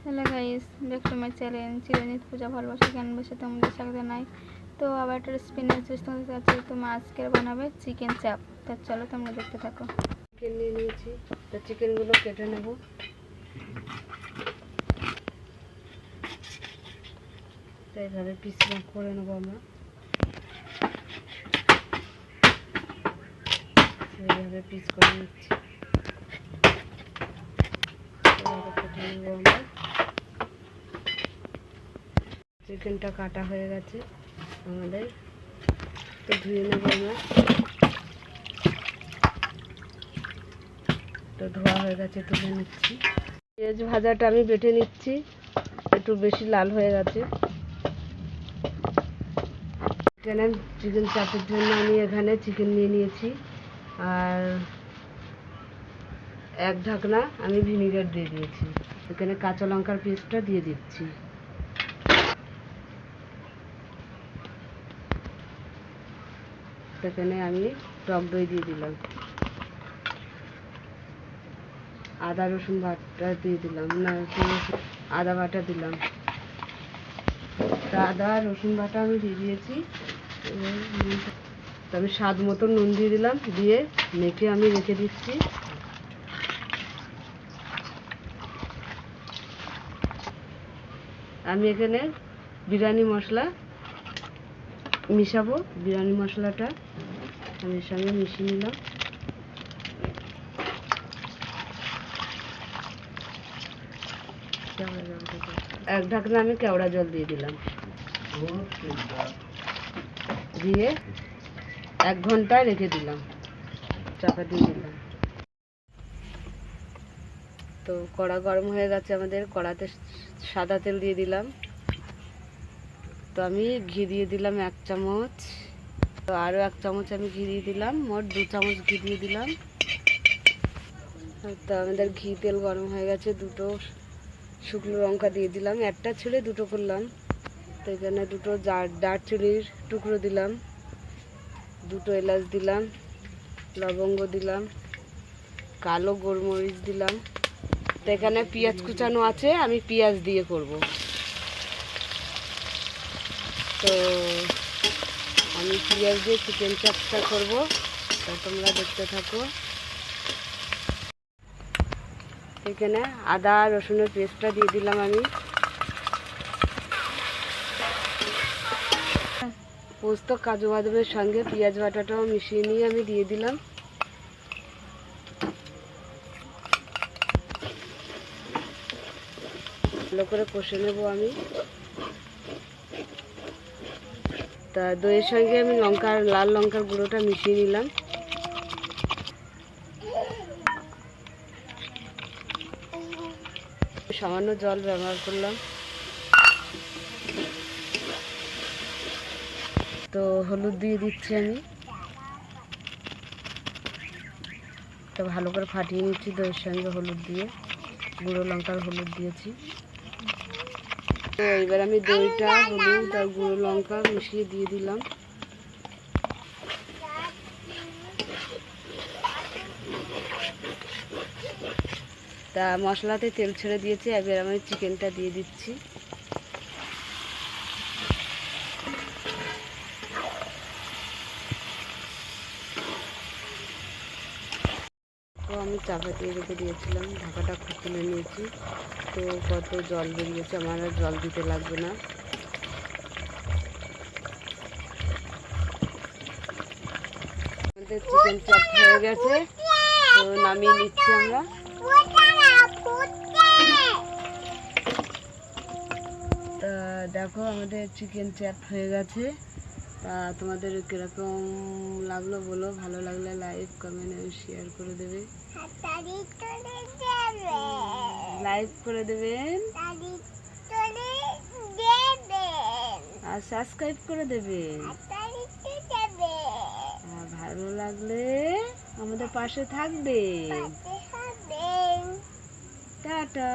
Hello guys, back to my channel Chiranjit Puja ভালোবাসা ক্যানভাসে তোমাদের স্বাগত জানাই। তো আবার একটা রেসিপি নিয়ে তোমাদের কাছে তোমার আজকের বানাবে চিকেন চাপ। তা চলো তোমরা দেখতে থাকো। চিকেন নিয়ে নিয়েছি, তো চিকেনগুলো কেটে নেব। তো এইভাবে পিস করে নেবো আমরা, এইভাবে পিস করে নিচ্ছি। কেটে নেবো আমরা। চিকেনটা কাটা হয়ে গেছে আমাদের, তো ধুয়ে নেবো আমরা। তো ধোয়া হয়ে গেছে, তুলে নিচ্ছি। পেঁয়াজ ভাজাটা আমি বেটে নিচ্ছি, একটু বেশি লাল হয়ে গেছে। চিকেন চাপের জন্য আমি এখানে চিকেন নিয়ে নিয়েছি, আর এক ঢাকনা আমি ভিনিগার দিয়ে দিয়েছি। এখানে কাঁচা লঙ্কার পেস্টটা দিয়ে দিচ্ছি। সেখানে আমি টক দই দিয়ে দিলাম, আদা রসুন বাটা দিয়ে দিলাম, না আদা বাটা দিলাম। আদা রসুন বাটা আমি দিয়ে দিয়েছি। আমি স্বাদ মতো নুন দিয়ে দিলাম, দিয়ে মেখে আমি রেখে দিচ্ছি। আমি এখানে বিরিয়ানি মশলা মিশাবো। বিরিয়ানি মশলাটা আমি এর সঙ্গে মিশিয়ে নিলাম। এক ঢাকনা আমি কেওড়া জল দিয়ে দিলাম, দিয়ে 1 ঘন্টা রেখে দিলাম, চাপা দিয়ে দিলাম। তো কড়া গরম হয়ে গেছে আমাদের, কড়াতে সাদা তেল দিয়ে দিলাম। তো আমি ঘি দিয়ে দিলাম 1 চামচ, তো আরও 1 চামচ আমি ঘি দিয়ে দিলাম, মোট 2 চামচ ঘি দিয়ে দিলাম। তো আমাদের ঘি তেল গরম হয়ে গেছে, 2টো শুকনো লঙ্কা দিয়ে দিলাম, একটা ছেড়ে 2টো করলাম। তো এখানে 2টো দারচিনির টুকরো দিলাম, 2টো এলাচ দিলাম, লবঙ্গ দিলাম, কালো গোলমরিচ দিলাম। তো এখানে পেঁয়াজ কুচানো আছে, আমি পেঁয়াজ দিয়ে করব। তো আমি পেঁয়াজ দিয়ে চিকেন চাপটা করব, তো তোমরা দেখতে থাকো। এখানে আদা রসুনের পেস্টটা দিয়ে দিলাম আমি, পোস্ত কাজু বাদামের সঙ্গে পেঁয়াজ বাটাটাও মিশিয়ে নিয়ে আমি দিয়ে দিলাম। ভালো করে কষে নেব আমি। তা দইয়ের সঙ্গে আমি লাল লঙ্কার গুঁড়োটা মিশিয়ে নিলাম। সামান্য জল ব্যবহার করলাম। তো হলুদ দিয়ে দিচ্ছি আমি, তো ভালো করে ফাটিয়ে নিচ্ছি দইয়ের সঙ্গে হলুদ দিয়ে, গুঁড়ো লঙ্কার হলুদ দিয়েছি। তো এবার আমি দইটা হলুদ আর গুঁড়ো লঙ্কা মিশিয়ে দিয়ে দিলাম। তা মশলাতে তেল ছেড়ে দিয়েছি, এবার আমি চিকেনটা দিয়ে দিচ্ছি। তো আমি চাপা দিয়ে রেখে দিয়েছিলাম, ঢাকাটা তুলে নিয়েছি। তো কত জল বেরিয়েছে, আমার আর জল দিতে লাগবে না। আমাদের চিকেন চাপ হয়ে গেছে, তো নামিয়ে নিচ্ছি আমরা। তা দেখো আমাদের চিকেন চাপ হয়ে গেছে। তা তোমাদের কীরকম লাগলো বলো, ভালো লাগলে লাইক কমেন্ট এবং শেয়ার করে দেবে, লাইক করে দেবেন আর সাবস্ক্রাইব করে দেবেন। আর ভালো লাগলে আমাদের পাশে থাকবে। টাটা।